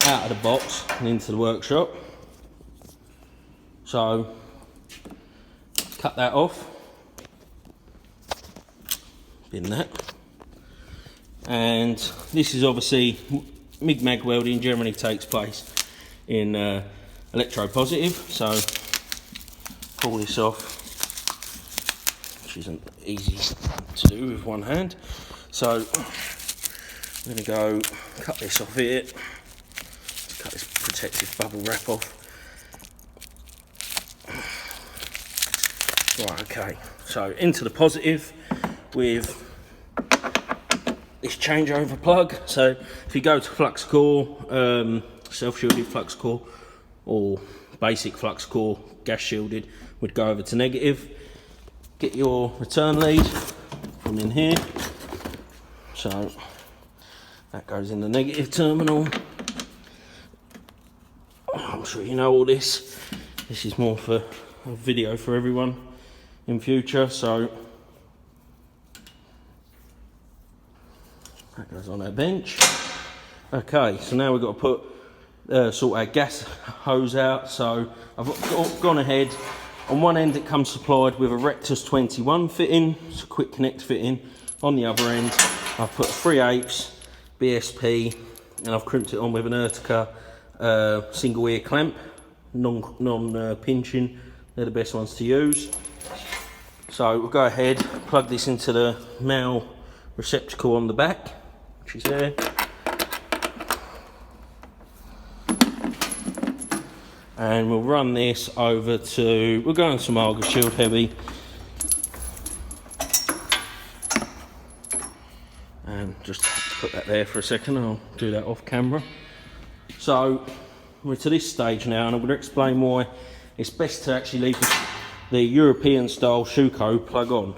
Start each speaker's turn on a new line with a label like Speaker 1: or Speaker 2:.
Speaker 1: out of the box and into the workshop. So cut that off, bin that. And this is obviously MIG-MAG welding generally takes place in electropositive, so pull this off, which isn't easy to do with one hand. So I'm going to go cut this off here, cut this protective bubble wrap off. Right, okay, so into the positive with this changeover plug. So if you go to flux core, self-shielded flux core or basic flux core, gas shielded, would go over to negative. Get your return lead from in here. So that goes in the negative terminal. I'm sure you know all this. This is more for a video for everyone in future. So that goes on our bench. Okay, so now we've got to put sort our gas hose out. So I've gone ahead. On one end it comes supplied with a Rectus 21 fitting, it's a quick connect fitting. On the other end I've put a 3/8 BSP and I've crimped it on with an Urtica single ear clamp, non-pinching. They're the best ones to use. So we'll go ahead, plug this into the male receptacle on the back, which is there. And we'll run this over to, we'll go on some Argus Shield Heavy. And just put that there for a second, I'll do that off camera. So we're to this stage now, and I'm going to explain why it's best to actually leave the European style Schuko plug on.